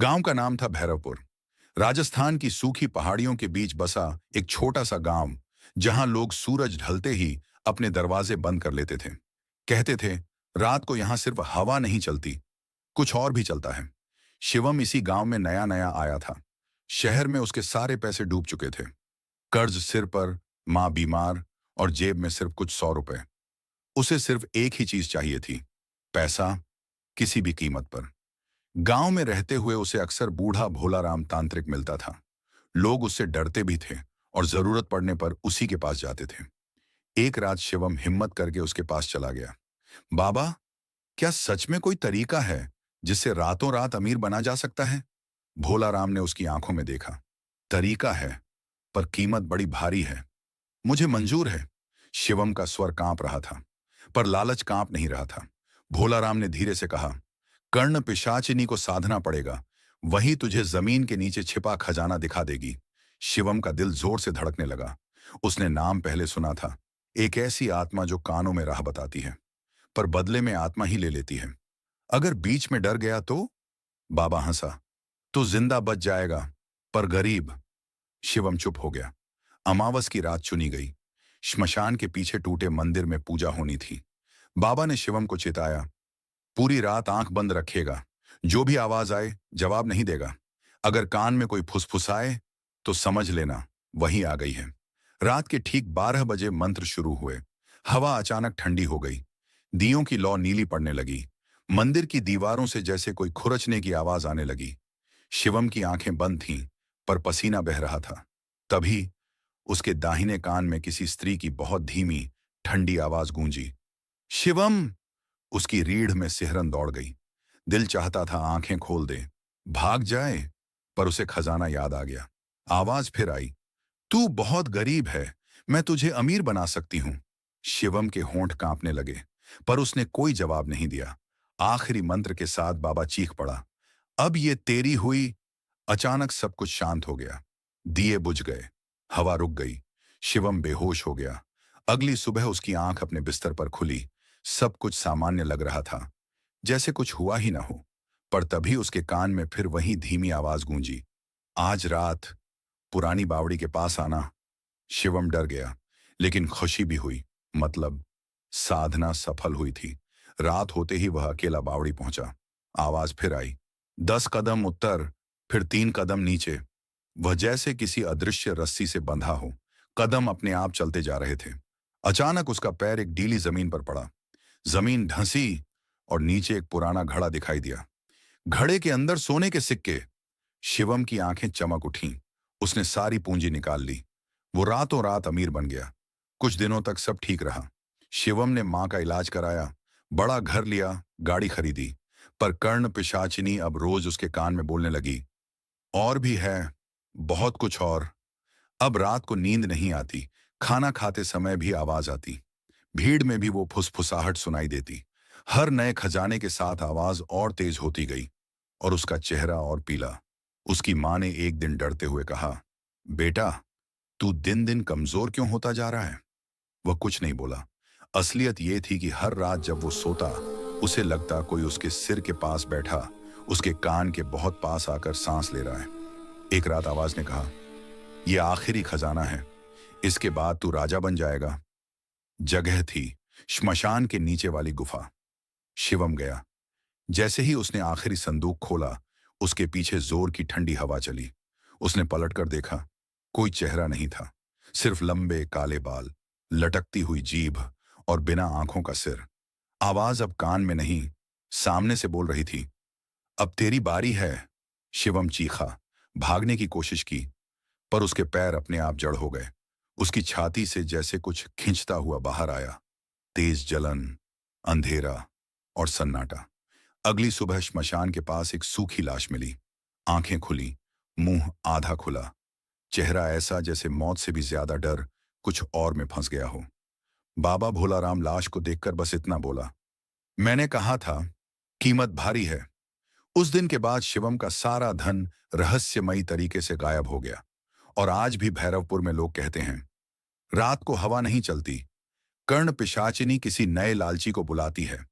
गांव का नाम था भैरवपुर। राजस्थान की सूखी पहाड़ियों के बीच बसा एक छोटा सा गांव, जहां लोग सूरज ढलते ही अपने दरवाजे बंद कर लेते थे। कहते थे, रात को यहां सिर्फ हवा नहीं चलती, कुछ और भी चलता है। शिवम इसी गांव में नया नया आया था। शहर में उसके सारे पैसे डूब चुके थे। कर्ज सिर पर, माँ बीमार, और जेब में सिर्फ कुछ 100 रुपए। उसे सिर्फ एक ही चीज चाहिए थी, पैसा, किसी भी कीमत पर। गांव में रहते हुए उसे अक्सर बूढ़ा भोलाराम तांत्रिक मिलता था। लोग उससे डरते भी थे और जरूरत पड़ने पर उसी के पास जाते थे। एक रात शिवम हिम्मत करके उसके पास चला गया। बाबा, क्या सच में कोई तरीका है जिससे रातों रात अमीर बना जा सकता है? भोलाराम ने उसकी आंखों में देखा। तरीका है, पर कीमत बड़ी भारी है। मुझे मंजूर है। शिवम का स्वर कांप रहा था, पर लालच कांप नहीं रहा था। भोलाराम ने धीरे से कहा, कर्ण पिशाचिनी को साधना पड़ेगा, वही तुझे जमीन के नीचे छिपा खजाना दिखा देगी। शिवम का दिल जोर से धड़कने लगा। उसने नाम पहले सुना था, एक ऐसी आत्मा जो कानों में राह बताती है, पर बदले में आत्मा ही ले लेती है। अगर बीच में डर गया तो? बाबा हंसा, तो जिंदा बच जाएगा, पर गरीब। शिवम चुप हो गया। अमावस की रात चुनी गई। श्मशान के पीछे टूटे मंदिर में पूजा होनी थी। बाबा ने शिवम को चिताया, पूरी रात आंख बंद रखेगा, जो भी आवाज आए जवाब नहीं देगा। अगर कान में कोई फुसफुसाए तो समझ लेना वही आ गई है। रात के ठीक 12 बजे मंत्र शुरू हुए। हवा अचानक ठंडी हो गई। दियों की लौ नीली पड़ने लगी। मंदिर की दीवारों से जैसे कोई खुरचने की आवाज आने लगी। शिवम की आंखें बंद थीं, पर पसीना बह रहा था। तभी उसके दाहिने कान में किसी स्त्री की बहुत धीमी, ठंडी आवाज गूंजी, शिवम। उसकी रीढ़ में सिहरन दौड़ गई। दिल चाहता था आंखें खोल दे, भाग जाए, पर उसे खजाना याद आ गया। आवाज फिर आई, तू बहुत गरीब है, मैं तुझे अमीर बना सकती हूं। शिवम के होंठ कांपने लगे, पर उसने कोई जवाब नहीं दिया। आखिरी मंत्र के साथ बाबा चीख पड़ा, अब ये तेरी हुई। अचानक सब कुछ शांत हो गया। दिए बुझ गए, हवा रुक गई। शिवम बेहोश हो गया। अगली सुबह उसकी आंख अपने बिस्तर पर खुली। सब कुछ सामान्य लग रहा था, जैसे कुछ हुआ ही ना हो। पर तभी उसके कान में फिर वही धीमी आवाज गूंजी, आज रात पुरानी बावड़ी के पास आना। शिवम डर गया, लेकिन खुशी भी हुई। मतलब साधना सफल हुई थी। रात होते ही वह अकेला बावड़ी पहुंचा। आवाज फिर आई, 10 कदम उत्तर, फिर 3 कदम नीचे। वह जैसे किसी अदृश्य रस्सी से बंधा हो। कदम अपने आप चलते जा रहे थे। अचानक उसका पैर एक गीली जमीन पर पड़ा। जमीन धंसी और नीचे एक पुराना घड़ा दिखाई दिया। घड़े के अंदर सोने के सिक्के। शिवम की आंखें चमक उठीं। उसने सारी पूंजी निकाल ली। वो रातों रात अमीर बन गया। कुछ दिनों तक सब ठीक रहा। शिवम ने मां का इलाज कराया, बड़ा घर लिया, गाड़ी खरीदी। पर कर्ण पिशाचिनी अब रोज उसके कान में बोलने लगी, और भी है, बहुत कुछ और। अब रात को नींद नहीं आती। खाना खाते समय भी आवाज आती। भीड़ में भी वो फुसफुसाहट सुनाई देती। हर नए खजाने के साथ आवाज और तेज होती गई, और उसका चेहरा और पीला। उसकी मां ने एक दिन डरते हुए कहा, बेटा, तू दिन दिन कमजोर क्यों होता जा रहा है? वह कुछ नहीं बोला। असलियत ये थी कि हर रात जब वो सोता, उसे लगता कोई उसके सिर के पास बैठा, उसके कान के बहुत पास आकर सांस ले रहा है। एक रात आवाज ने कहा, यह आखिरी खजाना है, इसके बाद तू राजा बन जाएगा। जगह थी श्मशान के नीचे वाली गुफा। शिवम गया। जैसे ही उसने आखिरी संदूक खोला, उसके पीछे जोर की ठंडी हवा चली। उसने पलटकर देखा, कोई चेहरा नहीं था, सिर्फ लंबे काले बाल, लटकती हुई जीभ और बिना आंखों का सिर। आवाज अब कान में नहीं, सामने से बोल रही थी, अब तेरी बारी है। शिवम चीखा, भागने की कोशिश की, पर उसके पैर अपने आप जड़ हो गए। उसकी छाती से जैसे कुछ खींचता हुआ बाहर आया। तेज जलन, अंधेरा और सन्नाटा। अगली सुबह श्मशान के पास एक सूखी लाश मिली। आंखें खुली, मुंह आधा खुला, चेहरा ऐसा जैसे मौत से भी ज्यादा डर कुछ और में फंस गया हो। बाबा भोलाराम लाश को देखकर बस इतना बोला, मैंने कहा था, कीमत भारी है। उस दिन के बाद शिवम का सारा धन रहस्यमयी तरीके से गायब हो गया। और आज भी भैरवपुर में लोग कहते हैं, रात को हवा नहीं चलती, कर्ण पिशाचिनी किसी नए लालची को बुलाती है।